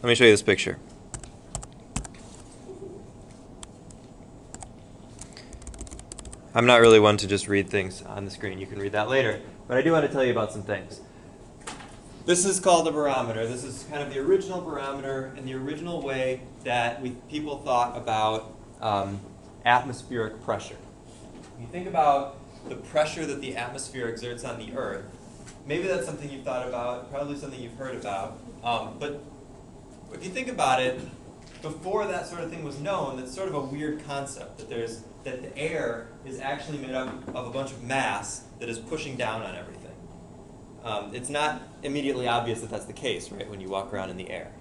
Let me show you this picture. I'm not really one to just read things on the screen. You can read that later. But I do want to tell you about some things. This is called a barometer. This is kind of the original barometer and the original way that people thought about atmospheric pressure. When you think about the pressure that the atmosphere exerts on the Earth, maybe that's something you've thought about, probably something you've heard about. But if you think about it, before that sort of thing was known, that's sort of a weird concept, that the air is actually made up of a bunch of mass that is pushing down on everything. It's not immediately obvious that that's the case, right, when you walk around in the air.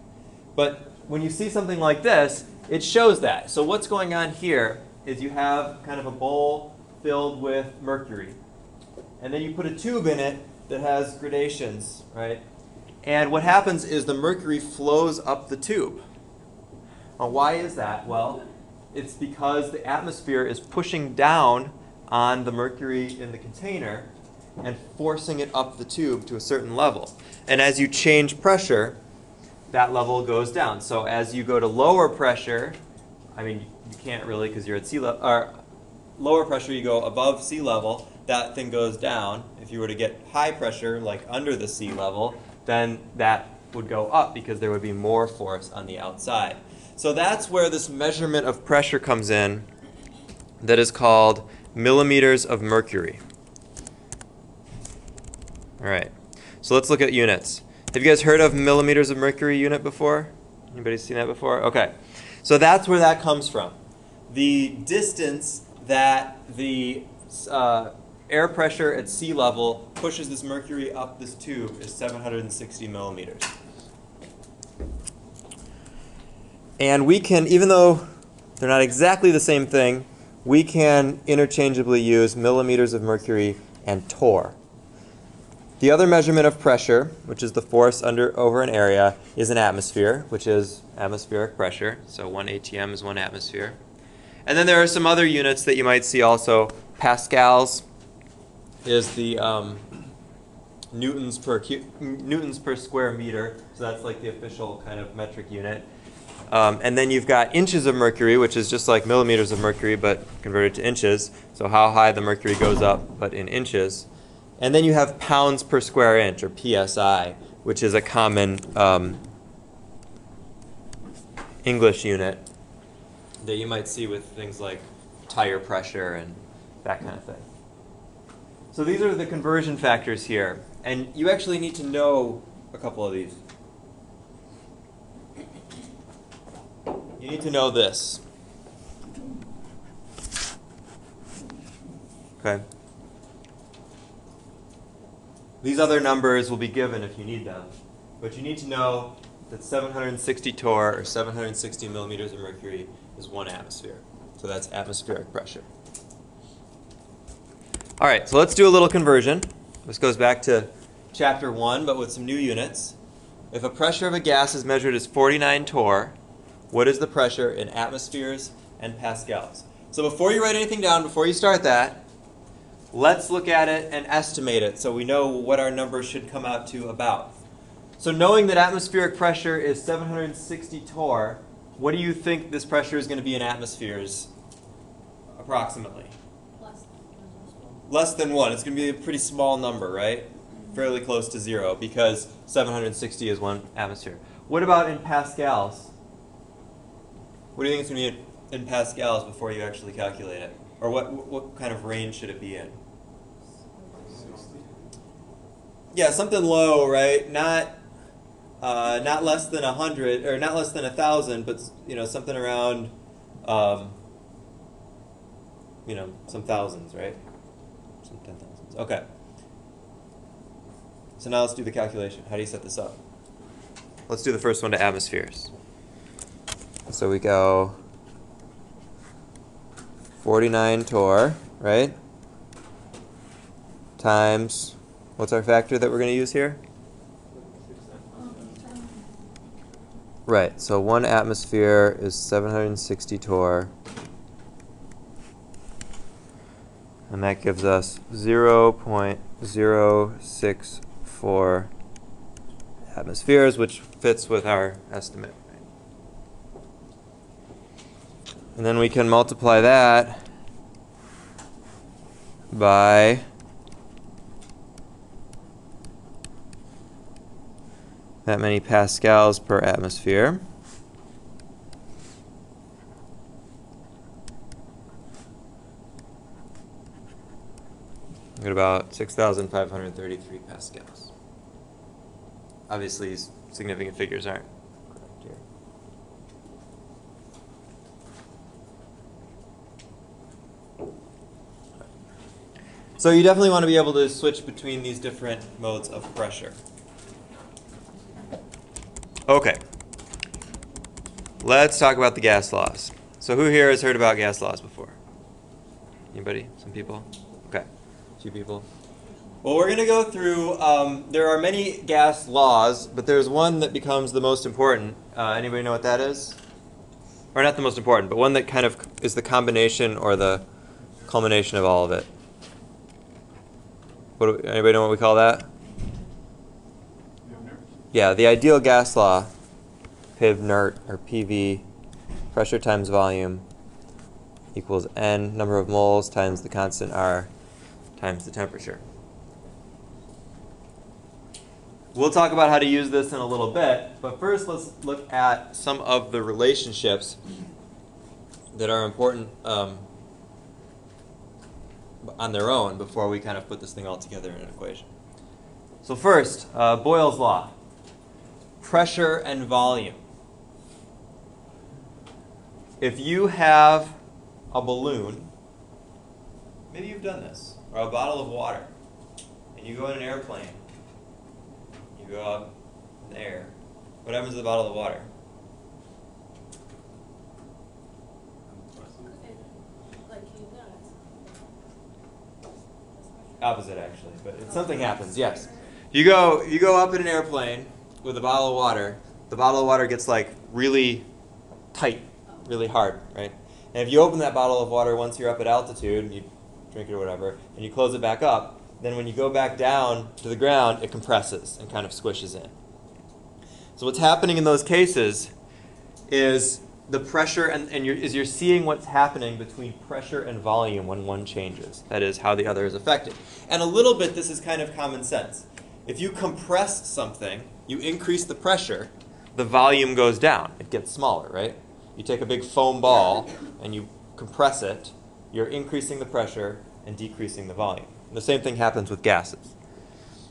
But when you see something like this, it shows that. So what's going on here is you have kind of a bowl filled with mercury. And then you put a tube in it that has gradations, right? And what happens is the mercury flows up the tube. Now, why is that? Well, it's because the atmosphere is pushing down on the mercury in the container and forcing it up the tube to a certain level. And as you change pressure, that level goes down. So as you go to lower pressure, I mean, you can't really because you're at sea level, or lower pressure, you go above sea level, that thing goes down. If you were to get high pressure, like under the sea level, then that would go up because there would be more force on the outside. So that's where this measurement of pressure comes in that is called millimeters of mercury. All right, so let's look at units. Have you guys heard of millimeters of mercury unit before? Anybody seen that before? Okay, so that's where that comes from. The distance that the air pressure at sea level pushes this mercury up this tube is 760 millimeters. And we can, even though they're not exactly the same thing, we can interchangeably use millimeters of mercury and torr. The other measurement of pressure, which is the force over an area, is an atmosphere, which is atmospheric pressure. So 1 ATM is 1 atmosphere. And then there are some other units that you might see also. Pascals is the newtons per square meter. So that's like the official kind of metric unit. And then you've got inches of mercury, which is just like millimeters of mercury, but converted to inches. So how high the mercury goes up, but in inches. And then you have pounds per square inch, or PSI, which is a common English unit that you might see with things like tire pressure and that kind of thing. So these are the conversion factors here. And you actually need to know a couple of these. You need to know this. Okay. These other numbers will be given if you need them. But you need to know that 760 torr, or 760 millimeters of mercury, is 1 atmosphere. So that's atmospheric pressure. All right, so let's do a little conversion. This goes back to chapter 1, but with some new units. If a pressure of a gas is measured as 49 torr, what is the pressure in atmospheres and pascals? So before you write anything down, before you start that, let's look at it and estimate it so we know what our number should come out to about. So knowing that atmospheric pressure is 760 torr, what do you think this pressure is going to be in atmospheres, approximately? Less than 1. It's going to be a pretty small number, right? Fairly close to 0 because 760 is 1 atmosphere. What about in pascals? What do you think it's going to be in pascals before you actually calculate it? Or what kind of range should it be in? 60. Yeah, something low, right? Not less than 100, or not less than 1,000, but something around some thousands, right? Some 10,000s. Okay. So now let's do the calculation. How do you set this up? Let's do the first one to atmospheres. So we go 49 torr, right? Times, what's our factor that we're going to use here? Right, so 1 atmosphere is 760 torr. And that gives us 0.064 atmospheres, which fits with our estimate. And then we can multiply that by that many pascals per atmosphere. Get about 6,533 pascals. Obviously, these significant figures aren't correct here. So you definitely want to be able to switch between these different modes of pressure. Okay. Let's talk about the gas laws. So who here has heard about gas laws before? Anybody? Some people? Okay. Few people. Well, we're going to go through, there are many gas laws, but there's one that becomes the most important. Anybody know what that is? Or not the most important, but one that kind of is the combination or the culmination of all of it. Anybody know what we call that? Yeah, the ideal gas law, PIV-NERT, or PV, pressure times volume, equals N, number of moles, times the constant R, times the temperature. We'll talk about how to use this in a little bit, but first let's look at some of the relationships that are important on their own before we kind of put this thing all together in an equation. So first, Boyle's law, pressure and volume. If you have a balloon, maybe you've done this, or a bottle of water, and you go in an airplane, you go up in the air, what happens to the bottle of water? Opposite, actually, but something happens, yes. You go up in an airplane with a bottle of water, the bottle of water gets like really tight, really hard, right? And if you open that bottle of water once you're up at altitude, and you drink it or whatever, and you close it back up, then when you go back down to the ground, it compresses and kind of squishes in. So what's happening in those cases is the pressure, you're seeing what's happening between pressure and volume when one changes. That is how the other is affected. And a little bit, this is kind of common sense. If you compress something, you increase the pressure, the volume goes down. It gets smaller, right? You take a big foam ball and you compress it, you're increasing the pressure and decreasing the volume. The same thing happens with gases.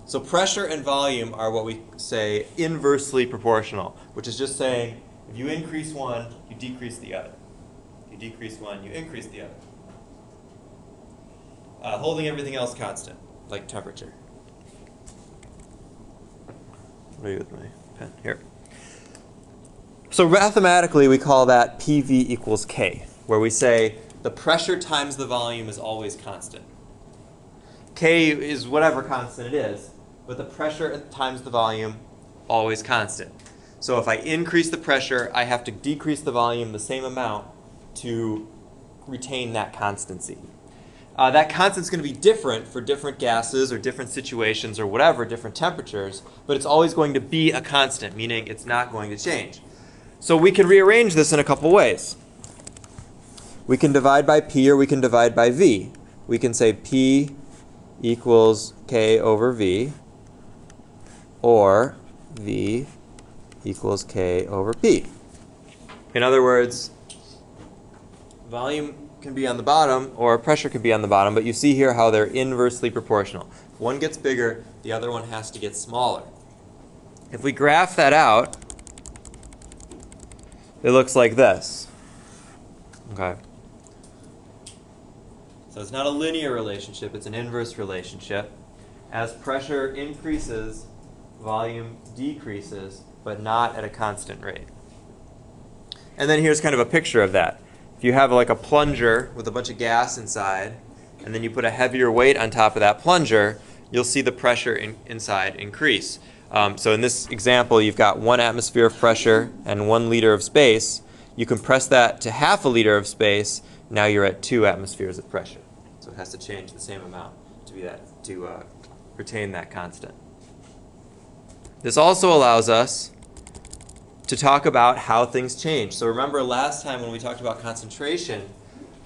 So pressure and volume are what we say inversely proportional, which is just saying if you increase one, you decrease the other. If you decrease one, you increase the other. Holding everything else constant, like temperature. What are you with my pen? Here. So mathematically, we call that PV equals K, where we say the pressure times the volume is always constant. K is whatever constant it is, but the pressure times the volume, always constant. So if I increase the pressure, I have to decrease the volume the same amount to retain that constancy. That constant is going to be different for different gases or different situations or whatever, different temperatures, but it's always going to be a constant, meaning it's not going to change. So we can rearrange this in a couple ways. We can divide by P or we can divide by V. We can say P equals K over V, or V equals K over P. In other words, volume can be on the bottom or pressure can be on the bottom, but you see here how they're inversely proportional. If one gets bigger, the other one has to get smaller. If we graph that out, it looks like this. Okay. So it's not a linear relationship, it's an inverse relationship. As pressure increases, volume decreases, but not at a constant rate. And then here's kind of a picture of that. If you have like a plunger with a bunch of gas inside, and then you put a heavier weight on top of that plunger, you'll see the pressure inside increase. So in this example, you've got 1 atmosphere of pressure and 1 liter of space. You compress that to half a liter of space, now you're at 2 atmospheres of pressure. So it has to change the same amount to retain that constant. This also allows us to talk about how things change. So remember last time when we talked about concentration,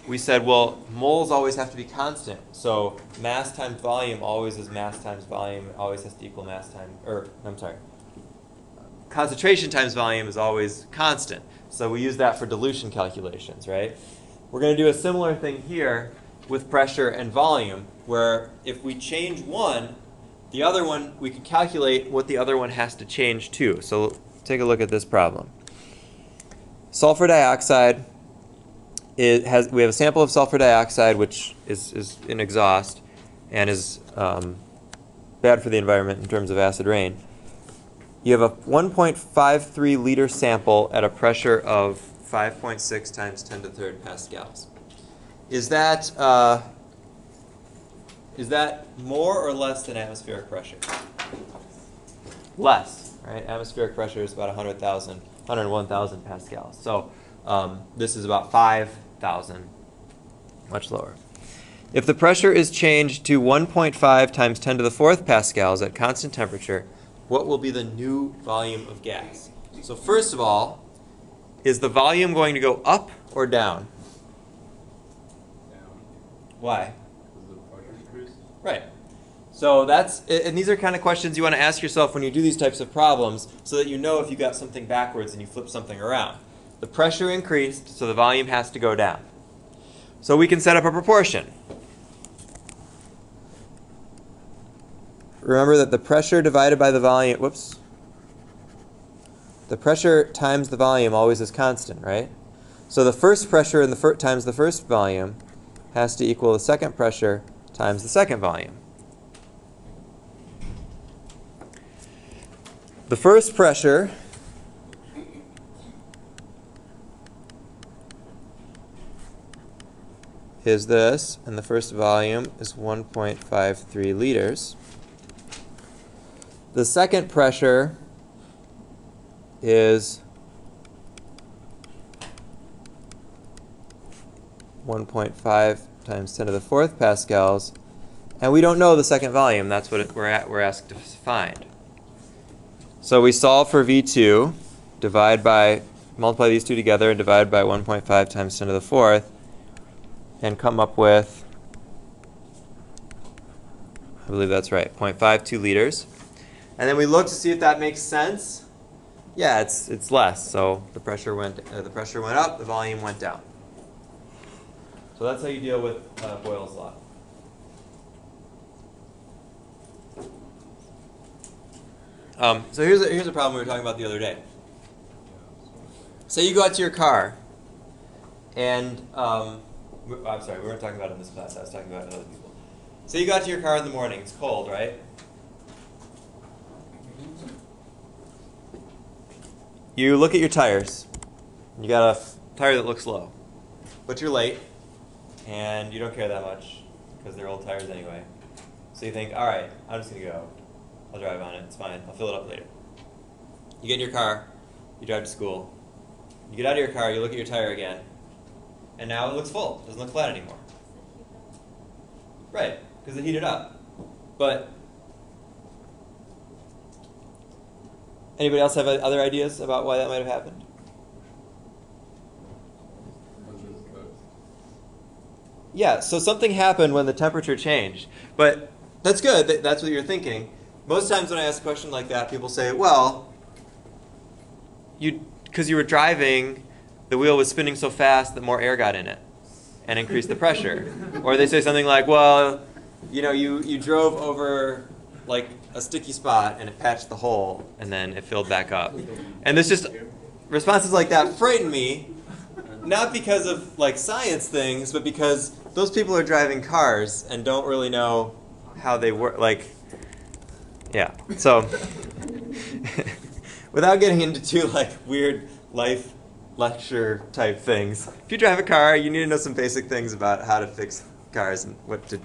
we said, well, moles always have to be constant. So mass times volume always is mass times volume. It always has to equal mass times, concentration times volume is always constant. So we use that for dilution calculations, right? We're going to do a similar thing here with pressure and volume, where if we change one, the other one, we can calculate what the other one has to change too. So take a look at this problem. Sulfur dioxide, we have a sample of sulfur dioxide, which is in exhaust and is bad for the environment in terms of acid rain. You have a 1.53 liter sample at a pressure of 5.6 times 10 to the third pascals. Is that more or less than atmospheric pressure? Less, right? Atmospheric pressure is about 101,000 pascals. So this is about 5,000, much lower. If the pressure is changed to 1.5 times 10 to the fourth pascals at constant temperature, what will be the new volume of gas? So first of all, is the volume going to go up or down? Down. Why? Because the pressure increased. Right. So and these are kind of questions you want to ask yourself when you do these types of problems so that you know if you got something backwards and you flip something around. The pressure increased, so the volume has to go down. So we can set up a proportion. Remember that the pressure divided by the volume, the pressure times the volume always is constant, right? So the first pressure times the first volume has to equal the second pressure times the second volume. The first pressure is this, and the first volume is 1.53 liters. The second pressure is 1.5 times 10 to the fourth pascals, and we don't know the second volume. That's what we're asked to find. So we solve for V2, multiply these two together and divide by 1.5 times 10 to the fourth, and come up with, I believe that's right, 0.52 liters. And then we look to see if that makes sense. Yeah, it's less. So the pressure went up, the volume went down. So that's how you deal with Boyle's law. So here's a problem we were talking about the other day. Say you go out to your car, and I'm sorry, we weren't talking about it in this class. I was talking about it with other people. Say you go out to your car in the morning. It's cold, right? You look at your tires. You got a tire that looks low, but you're late, and you don't care that much because they're old tires anyway. So you think, all right, I'm just gonna go. I'll drive on it. It's fine. I'll fill it up later. You get in your car. You drive to school. You get out of your car. You look at your tire again, and now it looks full. It doesn't look flat anymore. Right, because it heated up. But anybody else have other ideas about why that might have happened? Yeah, so something happened when the temperature changed. But that's good. That's what you're thinking. Most times when I ask a question like that, people say, well, because you were driving, the wheel was spinning so fast that more air got in it and increased the pressure. Or they say something like, well, you drove over like a sticky spot and it patched the hole and then it filled back up. And there's just responses like that frighten me, not because of like science things, but because those people are driving cars and don't really know how they work. Yeah. So without getting into too weird life lecture type things, if you drive a car, you need to know some basic things about how to fix cars and what to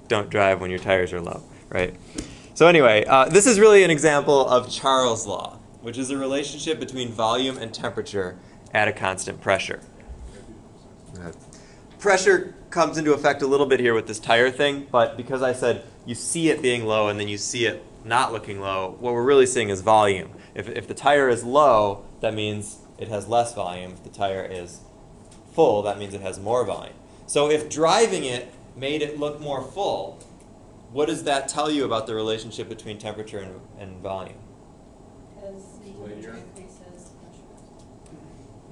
don't drive when your tires are low, right? So anyway, this is really an example of Charles' law, which is a relationship between volume and temperature at a constant pressure. Pressure comes into effect a little bit here with this tire thing, but because I said you see it being low and then you see it not looking low, what we're really seeing is volume. If the tire is low, that means it has less volume. If the tire is full, that means it has more volume. So if driving it made it look more full, what does that tell you about the relationship between temperature and volume? Because the temperature increases,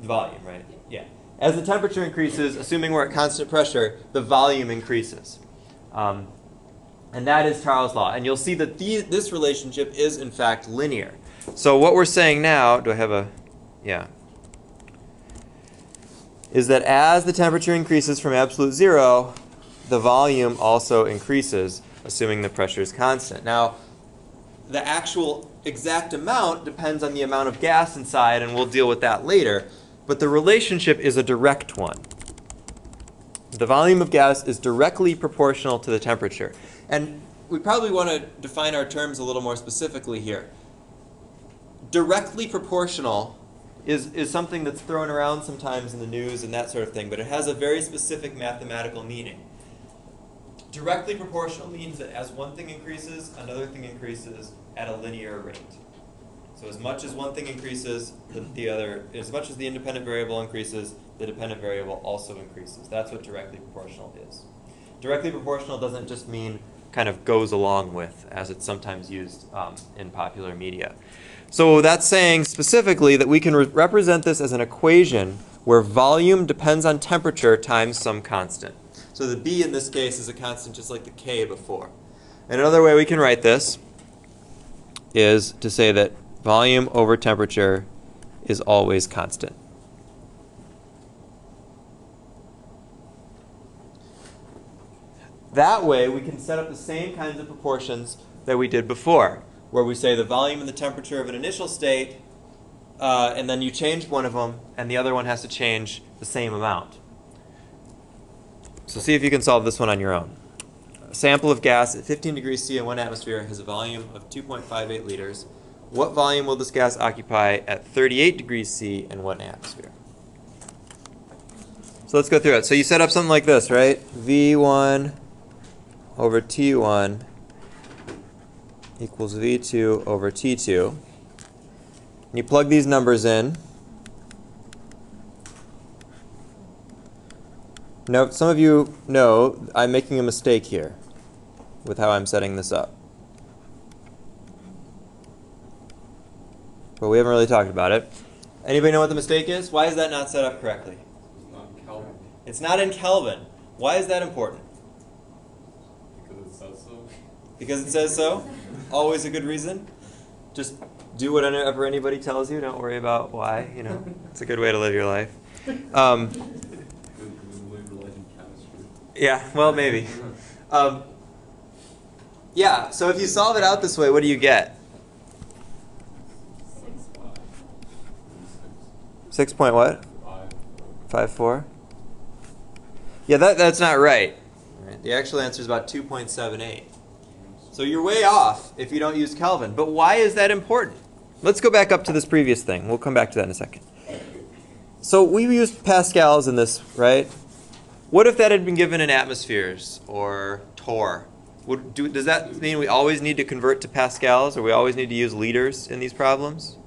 The volume, right? Yeah. As the temperature increases, assuming we're at constant pressure, the volume increases. And that is Charles' law. And you'll see that this relationship is, in fact, linear. So what we're saying now, do I have a, yeah, is that as the temperature increases from absolute zero, the volume also increases, assuming the pressure is constant. Now, the actual exact amount depends on the amount of gas inside, and we'll deal with that later. But the relationship is a direct one. The volume of gas is directly proportional to the temperature. And we probably want to define our terms a little more specifically here. Directly proportional is something that's thrown around sometimes in the news and that sort of thing, but it has a very specific mathematical meaning. Directly proportional means that as one thing increases, another thing increases at a linear rate. So as much as one thing increases, as much as the independent variable increases, the dependent variable also increases. That's what directly proportional is. Directly proportional doesn't just mean kind of goes along with, as it's sometimes used in popular media. So that's saying specifically that we can represent this as an equation where volume depends on temperature times some constant. So the B in this case is a constant just like the K before. And another way we can write this is to say that volume over temperature is always constant. That way we can set up the same kinds of proportions that we did before, where we say the volume and the temperature of an initial state, and then you change one of them, and the other one has to change the same amount. So see if you can solve this one on your own. A sample of gas at 15 degrees C and 1 atmosphere has a volume of 2.58 liters. What volume will this gas occupy at 38 degrees C and 1 atmosphere? So let's go through it. So you set up something like this, right? V1 over T1 equals V2 over T2. And you plug these numbers in. Now, some of you know I'm making a mistake here with how I'm setting this up. But we haven't really talked about it. Anybody know what the mistake is? Why is that not set up correctly? It's not in Kelvin. It's not in Kelvin. Why is that important? Because it says so. Because it says so? Always a good reason? Just do whatever anybody tells you. Don't worry about why. You know, it's a good way to live your life. Yeah, well, maybe. Yeah, so if you solve it out this way, what do you get? 6 point what? 5.4? Yeah, that's not right. The actual answer is about 2.78. So you're way off if you don't use Kelvin. But why is that important? Let's go back up to this previous thing. We'll come back to that in a second. So we used pascals in this, right? What if that had been given in atmospheres or torr? Does that mean we always need to convert to pascals, or we always need to use liters in these problems?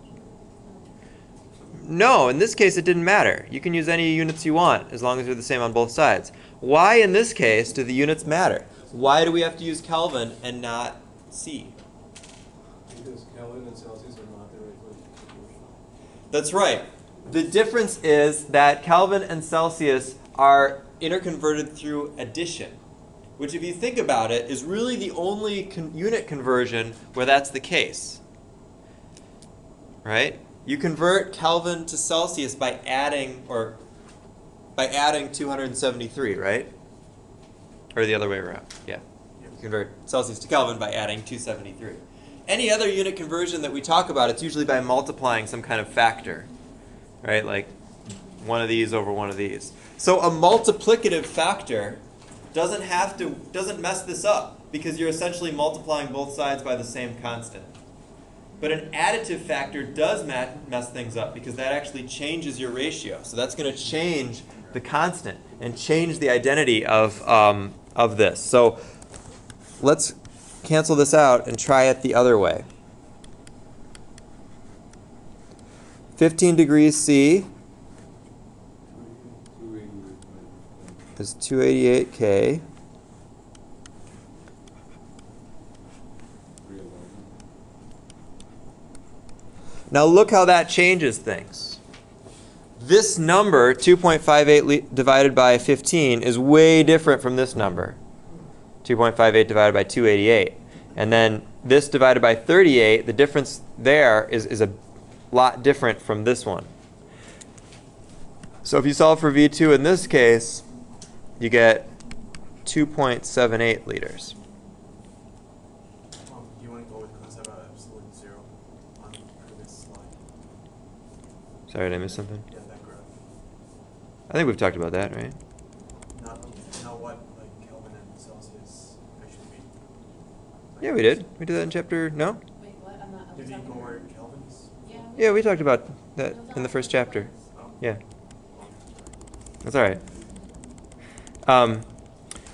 No, in this case it didn't matter. You can use any units you want as long as they're the same on both sides. Why in this case do the units matter? Why do we have to use Kelvin and not C? Because Kelvin and Celsius are not directly proportional. That's right. The difference is that Kelvin and Celsius are interconverted through addition, which if you think about it is really the only unit conversion where that's the case. Right? You convert Kelvin to Celsius by adding 273, right? Or the other way around. Yeah. You convert Celsius to Kelvin by adding 273. Any other unit conversion that we talk about, it's usually by multiplying some kind of factor. Right? Like one of these over one of these. So a multiplicative factor doesn't mess this up because you're essentially multiplying both sides by the same constant. But an additive factor does mess things up because that actually changes your ratio. So that's going to change the constant and change the identity of this. So let's cancel this out and try it the other way. 15 degrees C is 288 K. Now look how that changes things. This number, 2.58 divided by 15, is way different from this number, 2.58 divided by 288. And then this divided by 38, the difference there is a lot different from this one. So if you solve for V2 in this case, you get 2.78 liters. You want to go with concept of absolute zero on this slide. Sorry, did I miss something? Yeah, that graph. I think we've talked about that, right? Not what like Kelvin and Celsius actually mean. Yeah, we did. We did that in chapter, no? Wait, what? I'm not. Did you go over Kelvins? Yeah. Yeah, we talked about that in the first chapter. Oh. Yeah. That's all right.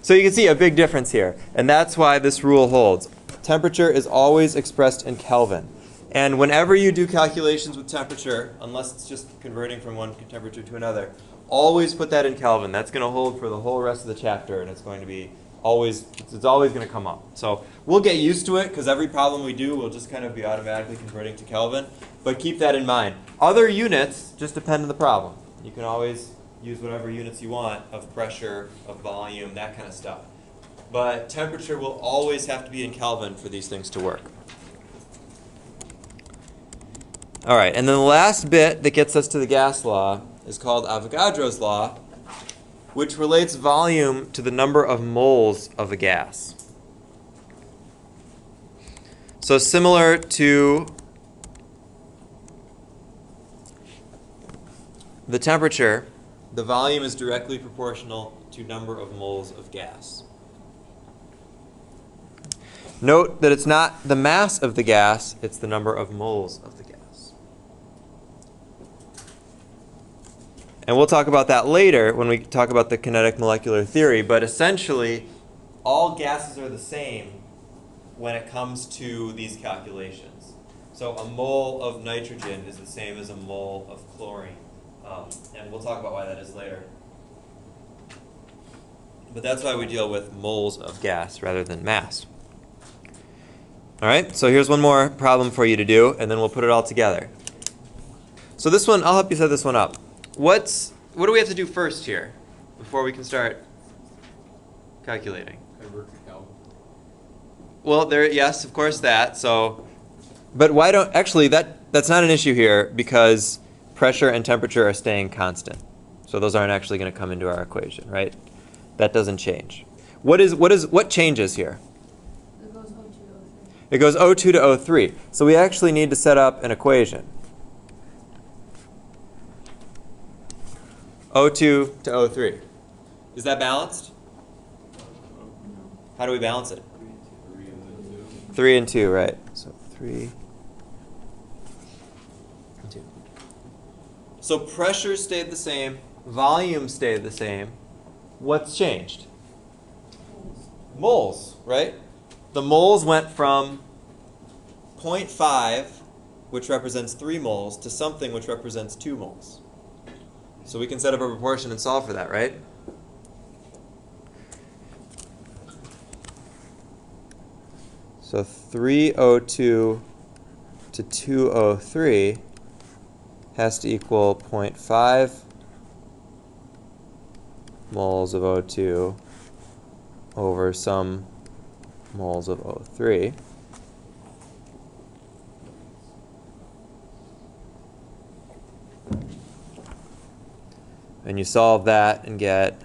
So you can see a big difference here, and that's why this rule holds. Temperature is always expressed in Kelvin. And whenever you do calculations with temperature, unless it's just converting from one temperature to another, always put that in Kelvin. That's going to hold for the whole rest of the chapter, and it's going to be always, it's always going to come up. So we'll get used to it, because every problem we do will just kind of be automatically converting to Kelvin. But keep that in mind. Other units just depend on the problem. You can always use whatever units you want of pressure, of volume, that kind of stuff. But temperature will always have to be in Kelvin for these things to work. All right, and then the last bit that gets us to the gas law is called Avogadro's law, which relates volume to the number of moles of a gas. So similar to the temperature, the volume is directly proportional to number of moles of gas. Note that it's not the mass of the gas, it's the number of moles of the gas. And we'll talk about that later when we talk about the kinetic molecular theory, but essentially all gases are the same when it comes to these calculations. So a mole of nitrogen is the same as a mole of chlorine. And we'll talk about why that is later. But that's why we deal with moles of gas rather than mass. All right, so here's one more problem for you to do, and then we'll put it all together. So this one, I'll help you set this one up. What do we have to do first here before we can start calculating? Convert to Kelvin. Well, yes, of course that. So, but why don't actually that's not an issue here because pressure and temperature are staying constant. So those aren't actually going to come into our equation, right? That doesn't change. What changes here? It goes O2 to O3. It goes O2 to O3. So we actually need to set up an equation. O2 to O3. Is that balanced? How do we balance it? 3 and then 2. 3 and 2, right. So 3 and 2. So pressure stayed the same, volume stayed the same. What's changed? Moles, right? The moles went from 0.5, which represents 3 moles, to something which represents 2 moles. So we can set up a proportion and solve for that, right? So 3O2 to 2O3 has to equal 0.5 moles of O2 over some moles of O3. And you solve that and get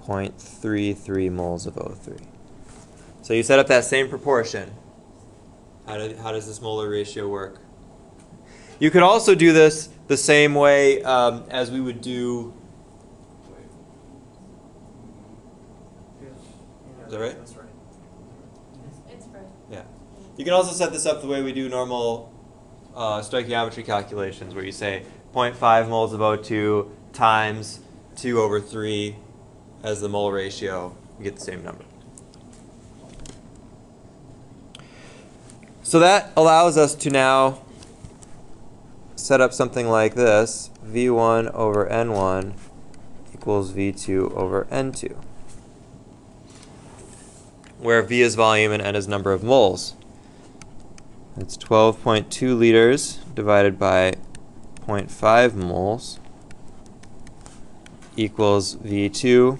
0.33 moles of O3. So you set up that same proportion. How does this molar ratio work? You could also do this the same way as we would do. Is that right? That's right. It's right. Yeah. You can also set this up the way we do normal stoichiometry calculations, where you say 0.5 moles of O2 times 2 over 3 as the mole ratio. You get the same number. So that allows us to now set up something like this. V1 over N1 equals V2 over N2, where V is volume and N is number of moles. It's 12.2 liters divided by 0.5 moles equals V2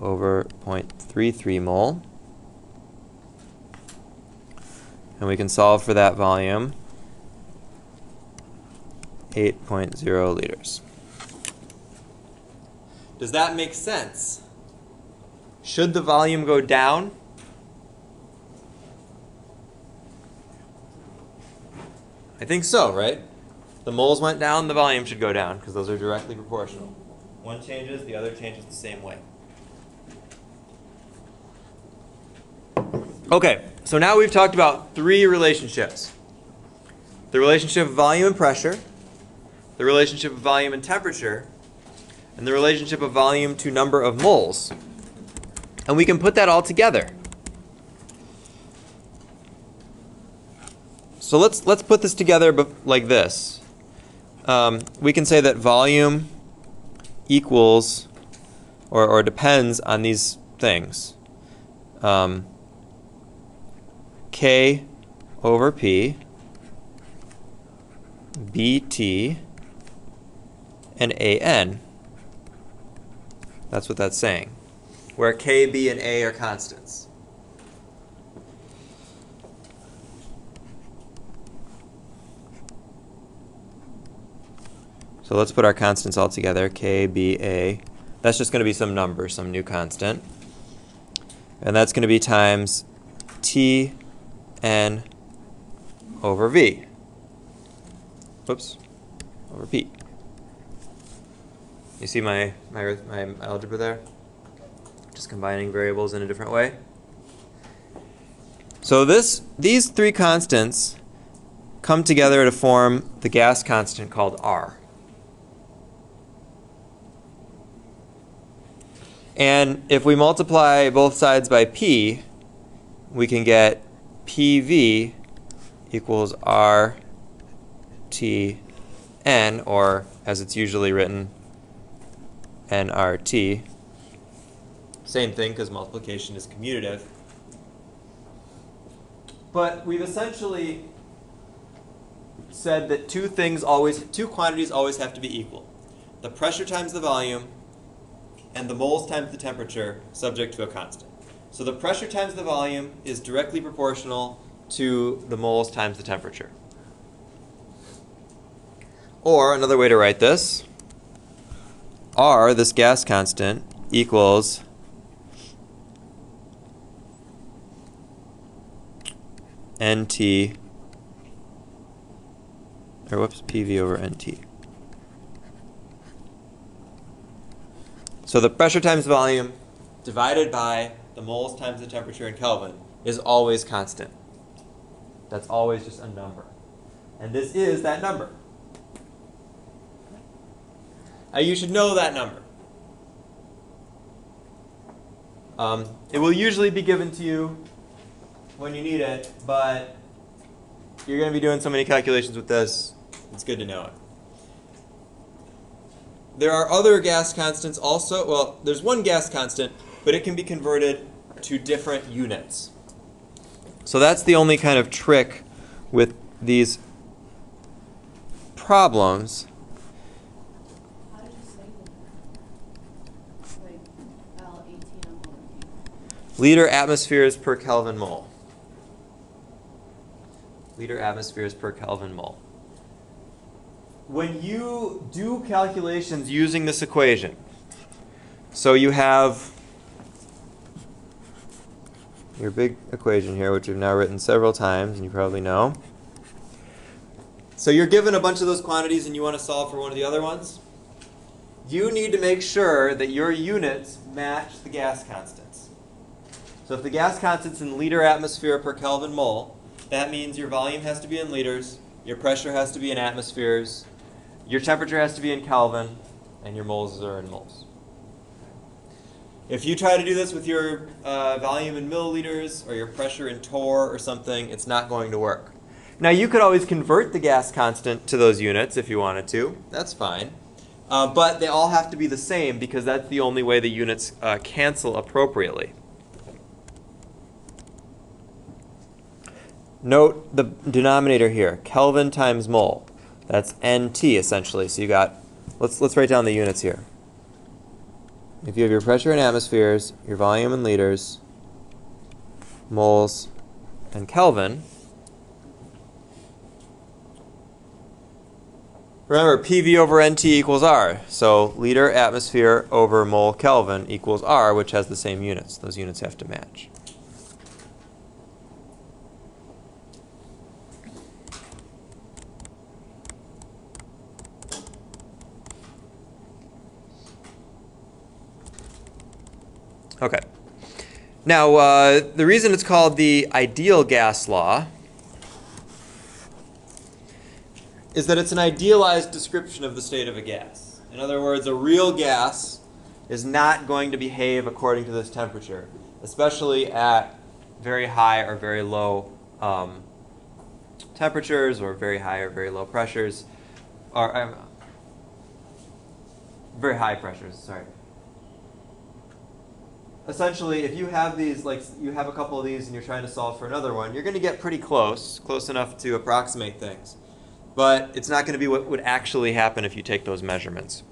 over 0.33 mole. And we can solve for that volume, 8.0 liters. Does that make sense? Should the volume go down? I think so, right? The moles went down, the volume should go down, because those are directly proportional. One changes, the other changes the same way. Okay, so now we've talked about three relationships. The relationship of volume and pressure, the relationship of volume and temperature, and the relationship of volume to number of moles. And we can put that all together. So let's put this together like this. We can say that volume equals or depends on these things. K over P, BT, and AN. That's what that's saying, where K, B, and A are constants. So let's put our constants all together, K, B, A. That's just going to be some number, some new constant. And that's going to be times T, N over V. Whoops, over P. You see my algebra there? Just combining variables in a different way. So these three constants come together to form the gas constant called R. And if we multiply both sides by P, we can get PV equals RTN, or as it's usually written, nRT. Same thing, because multiplication is commutative. But we've essentially said that two quantities always have to be equal. The pressure times the volume, and the moles times the temperature, subject to a constant. So the pressure times the volume is directly proportional to the moles times the temperature. Or another way to write this, R, this gas constant, equals NT, or whoops, PV over NT. So the pressure times volume divided by the moles times the temperature in Kelvin is always constant. That's always just a number. And this is that number. Now you should know that number. It will usually be given to you when you need it, but you're going to be doing so many calculations with this, it's good to know it. There are other gas constants also. Well, there's one gas constant, but it can be converted to different units. So that's the only kind of trick with these problems. How did you say that? Like L18 and L18. Liter atmospheres per Kelvin mole. Liter atmospheres per Kelvin mole. When you do calculations using this equation, so you have your big equation here, which we've now written several times, and you probably know. So you're given a bunch of those quantities and you want to solve for one of the other ones. You need to make sure that your units match the gas constants. So if the gas constant's in liter atmosphere per Kelvin mole, that means your volume has to be in liters, your pressure has to be in atmospheres, your temperature has to be in Kelvin, and your moles are in moles. If you try to do this with your volume in milliliters or your pressure in torr or something, it's not going to work. Now you could always convert the gas constant to those units if you wanted to. That's fine. But they all have to be the same because that's the only way the units cancel appropriately. Note the denominator here, Kelvin times mole. That's NT essentially. So you got, let's write down the units here. If you have your pressure in atmospheres, your volume in liters, moles, and Kelvin, remember PV over NT equals R. So liter atmosphere over mole Kelvin equals R, which has the same units. Those units have to match. Okay. Now, the reason it's called the ideal gas law is that it's an idealized description of the state of a gas. In other words, a real gas is not going to behave according to this temperature, especially at very high or very low temperatures or very high or very low pressures, or very high pressures, sorry. Essentially, if you have these, like you have a couple of these and you're trying to solve for another one, you're going to get pretty close enough to approximate things. But it's not going to be what would actually happen if you take those measurements.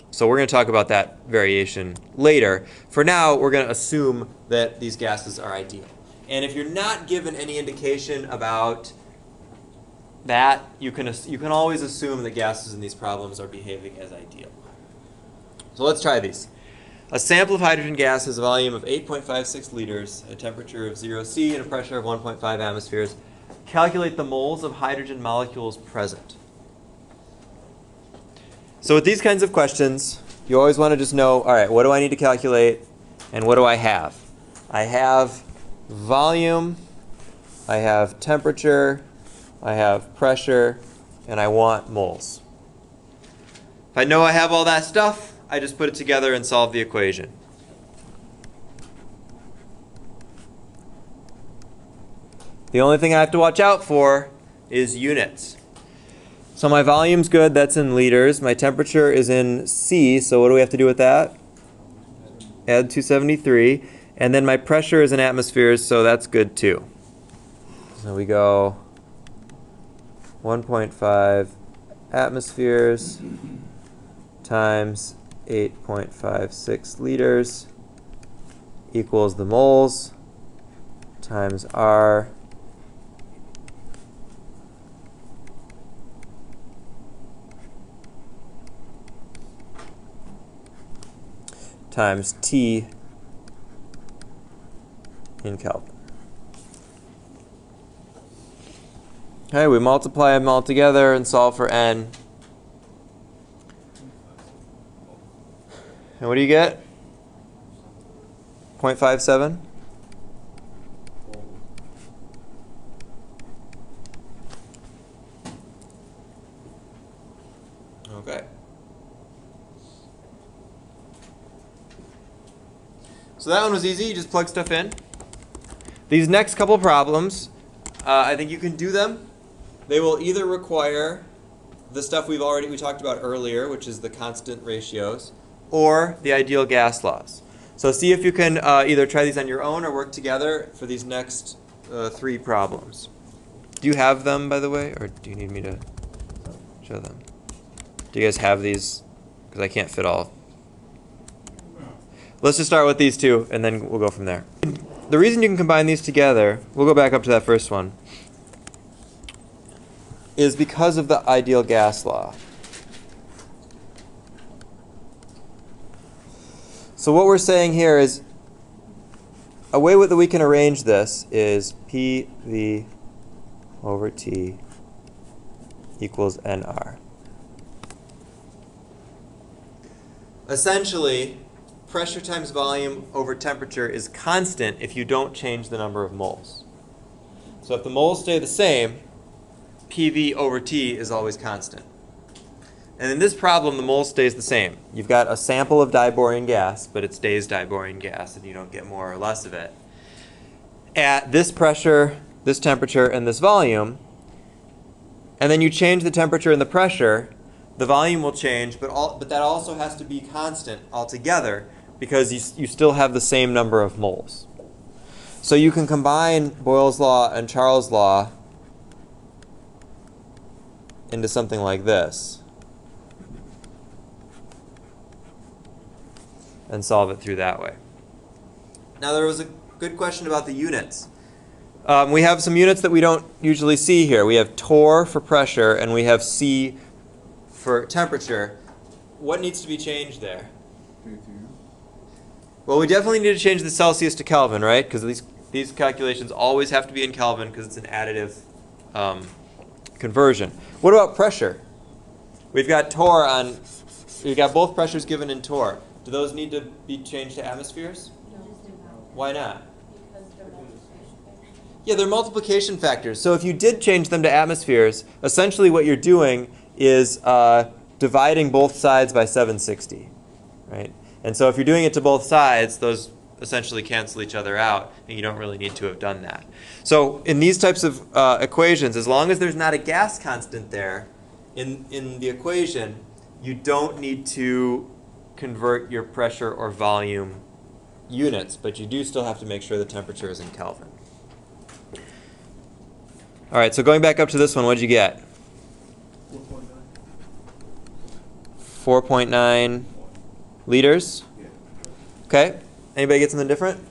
So we're going to talk about that variation later. For now, we're going to assume that these gases are ideal. And if you're not given any indication about that, you can always assume that gases in these problems are behaving as ideal. So let's try these. A sample of hydrogen gas has a volume of 8.56 liters, a temperature of 0 C, and a pressure of 1.5 atmospheres. Calculate the moles of hydrogen molecules present. So with these kinds of questions, you always want to just know, all right, what do I need to calculate and what do I have? I have volume, I have temperature, I have pressure, and I want moles. If I know I have all that stuff, I just put it together and solve the equation. The only thing I have to watch out for is units. So my volume's good, that's in liters. My temperature is in C, so what do we have to do with that? Add 273. And then my pressure is in atmospheres, so that's good too. So we go 1.5 atmospheres times 8.56 liters equals the moles times R times T in Kelvin. Okay, we multiply them all together and solve for N. And what do you get? 0.57? Okay. So that one was easy. You just plug stuff in. These next couple problems, I think you can do them. They will either require the stuff we talked about earlier, which is the constant ratios, or the ideal gas laws. So see if you can either try these on your own or work together for these next 3 problems. Do you have them, by the way, or do you need me to show them? Do you guys have these? Because I can't fit all. Let's just start with these 2, and then we'll go from there. The reason you can combine these together, we'll go back up to that first one, is because of the ideal gas law. So what we're saying here is, a way that we can arrange this is PV over T equals NR. Essentially, pressure times volume over temperature is constant if you don't change the number of moles. So if the moles stay the same, PV over T is always constant. And in this problem, the mole stays the same. You've got a sample of diboron gas, but it stays diboron gas, and you don't get more or less of it. At this pressure, this temperature, and this volume, and then you change the temperature and the pressure, the volume will change, but that also has to be constant altogether because you still have the same number of moles. So you can combine Boyle's law and Charles' law into something like this and solve it through that way. Now there was a good question about the units. We have some units that we don't usually see here. We have torr for pressure and we have C for temperature. What needs to be changed there? Well, we definitely need to change the Celsius to Kelvin, right? Because these calculations always have to be in Kelvin because it's an additive conversion. What about pressure? We've got torr on, we've got both pressures given in torr. Do those need to be changed to atmospheres? No. Why not? Because they're multiplication factors. Yeah, they're multiplication factors. So if you did change them to atmospheres, essentially what you're doing is dividing both sides by 760, right? And so if you're doing it to both sides, those essentially cancel each other out, and you don't really need to have done that. So in these types of equations, as long as there's not a gas constant there in the equation, you don't need to convert your pressure or volume units, but you do still have to make sure the temperature is in Kelvin. All right, so going back up to this one, what did you get? 4.9 liters. Okay. Anybody get something different?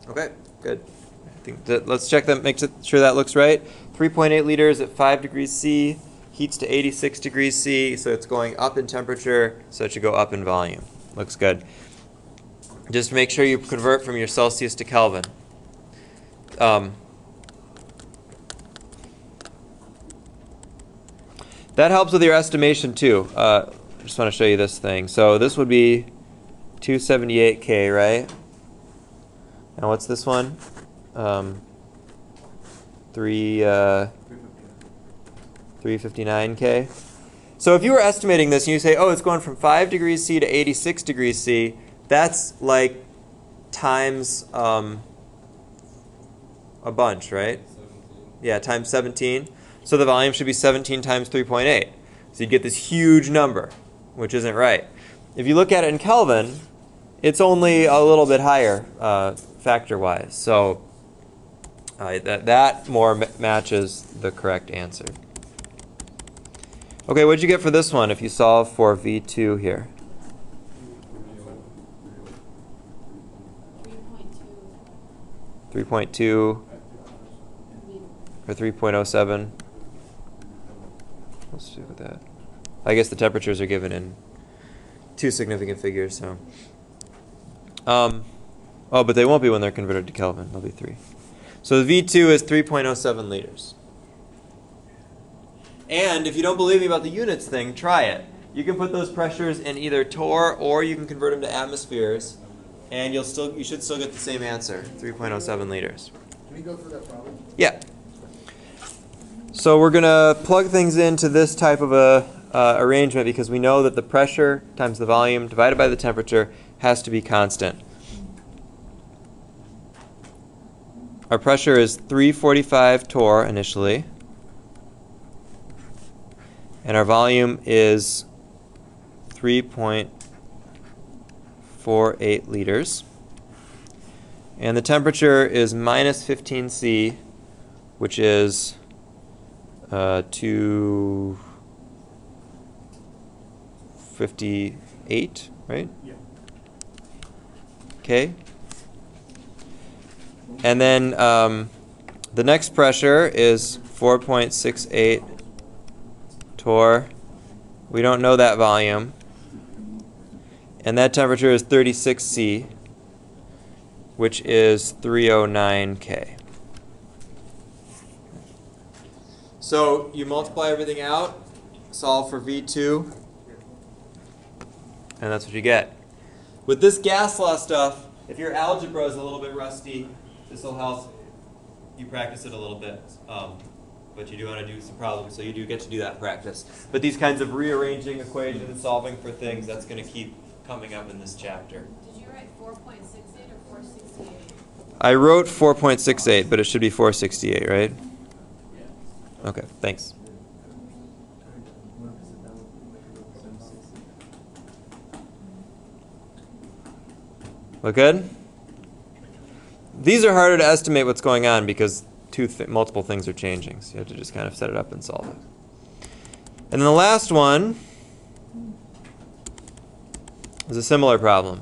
Okay, good. I think let's check that, make sure that looks right. 3.8 liters at 5 degrees C, heats to 86 degrees C, so it's going up in temperature, so it should go up in volume. Looks good. Just make sure you convert from your Celsius to Kelvin. That helps with your estimation too. I just want to show you this thing. So this would be 278K, right? And what's this one? 359K. So if you were estimating this and you say, oh, it's going from 5 degrees C to 86 degrees C, that's like times a bunch, right? 17. Yeah, times 17. So the volume should be 17 times 3.8. So you'd get this huge number, which isn't right. If you look at it in Kelvin, it's only a little bit higher factor-wise. So that more matches the correct answer. Okay, what did you get for this one if you solve for V2 here? 3.2 or 3.07. Let's do with that. I guess the temperatures are given in two significant figures, so. Oh, but they won't be when they're converted to Kelvin. They'll be 3. So the V2 is 3.07 liters. And if you don't believe me about the units thing, try it. You can put those pressures in either torr or you can convert them to atmospheres, and you should still get the same answer, 3.07 liters. Can we go through that problem? Yeah. So we're going to plug things into this type of a arrangement because we know that the pressure times the volume divided by the temperature has to be constant. Our pressure is 345 torr initially, and our volume is 3.48 liters. And the temperature is minus 15 C, which is 258, right? Yeah. Okay. And then the next pressure is 4.68 torr. We don't know that volume. And that temperature is 36 C, which is 309 K. So you multiply everything out, solve for V2, and that's what you get. With this gas law stuff, if your algebra is a little bit rusty, this will help you practice it a little bit. but you do want to do some problems, so you do get to do that practice. But these kinds of rearranging equations, solving for things, that's going to keep coming up in this chapter. Did you write 4.68 or 468? I wrote 4.68, but it should be 468, right? Okay, thanks. Look good? These are harder to estimate what's going on because multiple things are changing. So you have to just kind of set it up and solve it. And then the last one is a similar problem.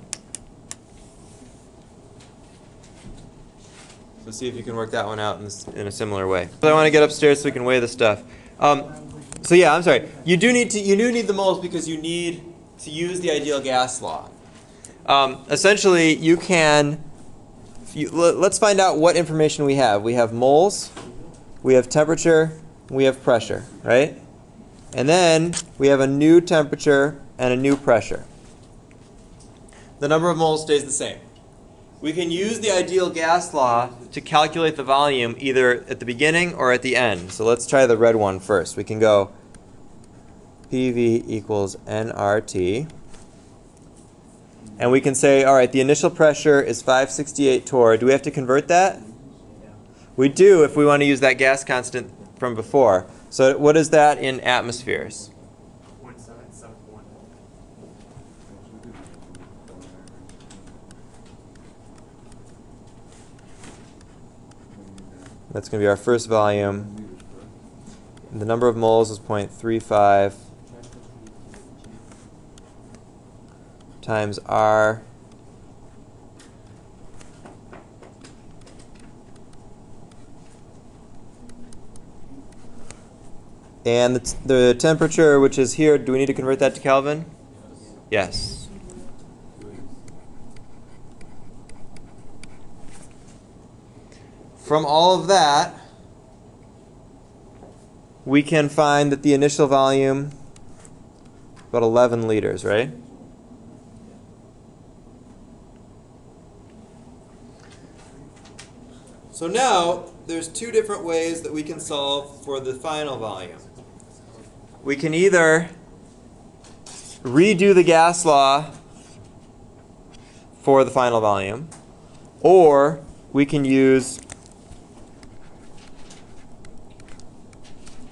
So see if you can work that one out in a similar way. But I want to get upstairs so we can weigh the stuff. So yeah, I'm sorry. You do need the moles because you need to use the ideal gas law. Essentially, you can. Let's find out what information we have. We have moles, we have temperature, we have pressure, right? And then we have a new temperature and a new pressure. The number of moles stays the same. We can use the ideal gas law to calculate the volume either at the beginning or at the end. So let's try the red one first. We can go PV equals nRT. And we can say, all right, the initial pressure is 568 torr. Do we have to convert that? We do if we want to use that gas constant from before. So what is that in atmospheres? 0.771. That's going to be our first volume. The number of moles is 0.35 times R and the temperature, which is here, do we need to convert that to Kelvin? Yes. From all of that, we can find that the initial volume about 11 liters, right? So now, there's two different ways that we can solve for the final volume. We can either redo the gas law for the final volume, or we can use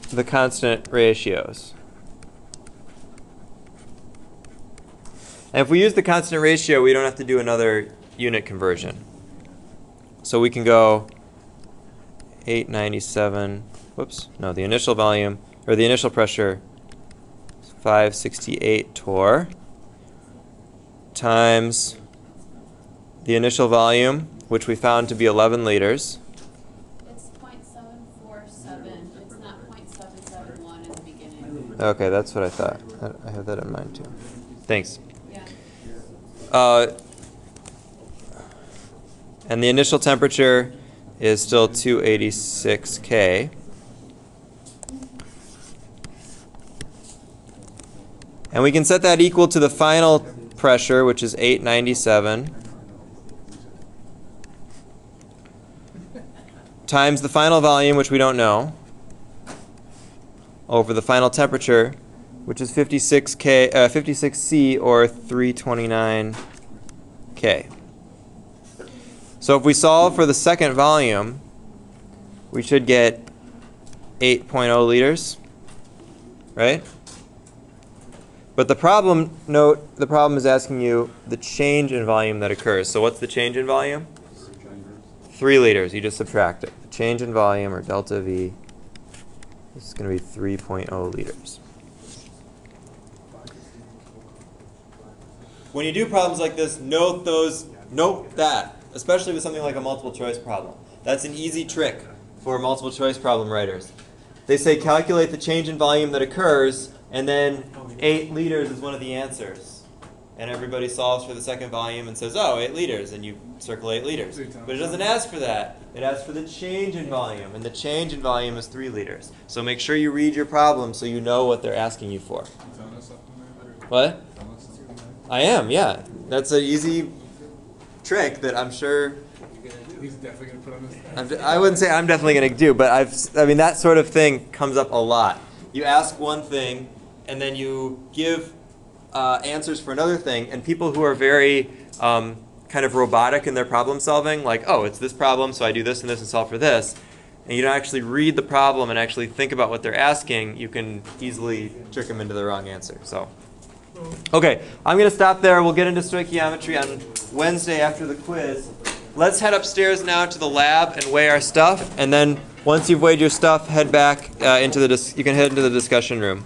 the constant ratios. And if we use the constant ratio, we don't have to do another unit conversion. So we can go 897, whoops, no, the initial volume, or the initial pressure is 568 torr times the initial volume, which we found to be 11 liters. It's 0.747. It's not 0.771 in the beginning. Okay, that's what I thought. I have that in mind too. Thanks. Yeah. And the initial temperature is still 286 K. And we can set that equal to the final pressure, which is 897, times the final volume, which we don't know, over the final temperature, which is 56 C or 329 K. So if we solve for the second volume, we should get 8.0 liters, right? But the problem, note, the problem is asking you the change in volume that occurs. So what's the change in volume? 3 liters. You just subtract it. The change in volume, or delta V, is going to be 3.0 liters. When you do problems like this, note that. Especially with something like a multiple choice problem. That's an easy trick for multiple choice problem writers. They say calculate the change in volume that occurs, and then 8 liters is one of the answers. And everybody solves for the second volume and says, oh, 8 liters, and you circle 8 liters. But it doesn't ask for that. It asks for the change in volume, and the change in volume is 3 liters. So make sure you read your problem so you know what they're asking you for. What? I am, yeah. That's an easy trick that I'm sure. He's definitely gonna put on this. I wouldn't say I'm definitely going to do, but I mean, that sort of thing comes up a lot. You ask one thing, and then you give answers for another thing, and people who are very kind of robotic in their problem solving, like, oh, it's this problem, so I do this and this and solve for this, and you don't actually read the problem and actually think about what they're asking, you can easily trick them into the wrong answer. So, okay, I'm going to stop there. We'll get into stoichiometry on Wednesday after the quiz. Let's head upstairs now to the lab and weigh our stuff, and then once you've weighed your stuff, head back into the you can head into the discussion room.